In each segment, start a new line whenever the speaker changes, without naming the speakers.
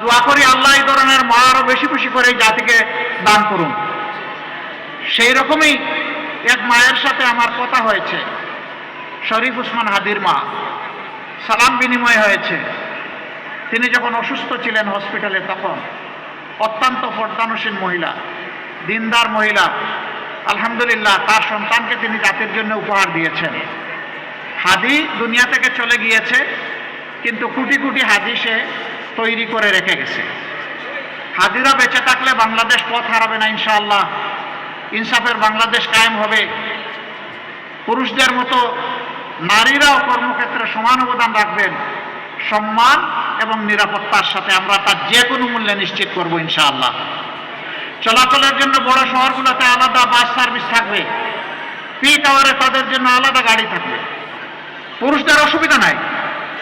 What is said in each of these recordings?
দোয়া করি আল্লাহ এই ধরনের মা আরো বেশি বেশি করে এই জাতিকে দান করুন। সেই রকমই এক মায়ের সাথে আমার কথা হয়েছে, শরীফ উসমান হাদির মা, সালাম বিনিময় হয়েছে। তিনি যখন অসুস্থ ছিলেন হসপিটালে, তখন অত্যন্ত পর্দানশীল মহিলা, দিনদার মহিলা, আলহামদুলিল্লাহ তার সন্তানকে তিনি জাতির জন্য উপহার দিয়েছেন। হাদি দুনিয়া থেকে চলে গিয়েছে, কিন্তু কোটি কোটি হাদি সে তৈরি করে রেখে গেছে। হাদিরা বেঁচে থাকলে বাংলাদেশ পথ হারাবে না ইনশাআল্লাহ। ইনসাফের বাংলাদেশ কায়েম হবে। পুরুষদের মতো নারীরাও কর্মক্ষেত্রে সমান অবদান রাখবেন, সম্মান এবং নিরাপত্তার সাথে। আমরা তার যে কোনো মূল্যে নিশ্চিত করব ইনশাআল্লাহ। চলাচলের জন্য বড় শহরগুলোতে আলাদা বাস সার্ভিস থাকবে, পিক আওয়ারে তাদের জন্য আলাদা গাড়ি থাকবে। পুরুষদের অসুবিধা নাই,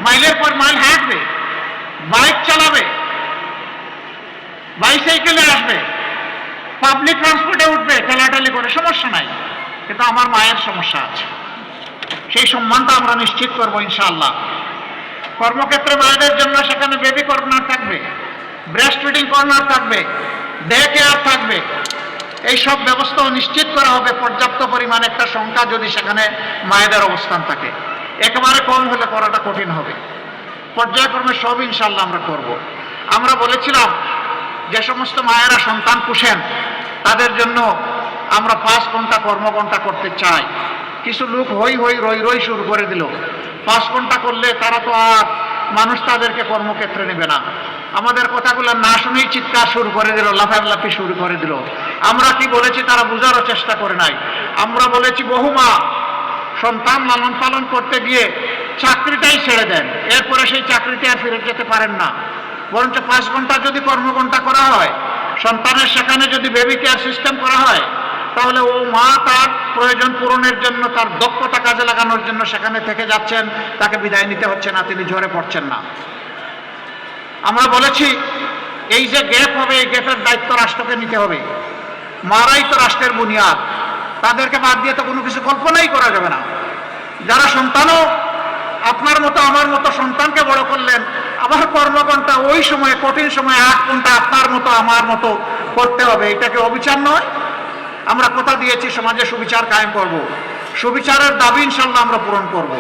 মাইলের পর মাইল হাঁটবে, বাইক চালাবে, বাইসাইকেলে আসবে, পাবলিক ট্রান্সপোর্টে উঠবে, ঠেলাঠেলি করে, সমস্যা নাই। কিন্তু আমার মায়ের সমস্যা আছে, সেই সম্মানটা আমরা নিশ্চিত করবো ইনশাআল্লাহ। কর্মক্ষেত্রে মায়েদের জন্য সেখানে বেবি কর্নার থাকবে, ব্রেস্ট ফিডিং কর্নার থাকবে, ডে কেয়ার থাকবে। এই সব ব্যবস্থাও নিশ্চিত করা হবে। পর্যাপ্ত পরিমাণে একটা সংখ্যা যদি সেখানে মায়েদের অবস্থান থাকে, একেবারে কম হলে করাটা কঠিন হবে। পর্যায়ক্রমে সব ইনশাআল্লাহ আমরা করব। আমরা বলেছিলাম যে সমস্ত মায়েরা সন্তান পুষেন তাদের জন্য আমরা 5 ঘন্টা কর্মঘণ্টা করতে চাই। কিছু লোক হই হই রই রই শুরু করে দিল। 5 ঘন্টা করলে তারা তো আর মানুষ তাদেরকে কর্মক্ষেত্রে নেবে না। আমাদের কথাগুলো না শুনেই চিৎকার শুরু করে দিল, লাফালাফি শুরু করে দিল। আমরা কি বলেছি তারা বোঝারও চেষ্টা করে নাই। আমরা বলেছি বহু মা সন্তান লালন পালন করতে গিয়ে চাকরিটাই ছেড়ে দেন, এরপরে সেই চাকরিতে আর ফিরে যেতে পারেন না। বরঞ্চ 5 ঘন্টা যদি কর্মঘণ্টা করা হয়, সন্তানের সেখানে যদি বেবি কেয়ার সিস্টেম করা হয়, তাহলে ও মা তার প্রয়োজন পূরণের জন্য, তার দক্ষতা কাজে লাগানোর জন্য সেখানে থেকে যাচ্ছেন, তাকে বিদায় নিতে হচ্ছে না, তিনি ঝরে পড়ছেন না। আমরা বলেছি এই যে গ্যাপ হবে, এই গ্যাপের দায়িত্ব রাষ্ট্রকে নিতে হবে। মারাই তো রাষ্ট্রের বুনিয়াদ, তাদেরকে বাদ দিয়ে তো কোনো কিছু কল্পনাই করা যাবে না। যারা সন্তানও আপনার মতো আমার মতো সন্তানকে বড় করলেন, আবার কর্মঘণ্টা ওই সময় কঠিন সময় 8 ঘন্টা আপনার মতো আমার মতো করতে হবে, এটাকে অবিচার নয়? আমরা কথা দিয়েছি সমাজে সুবিচার কায়েম করব, সুবিচারের দাবি ইনশাআল্লাহ আমরা পূরণ করব।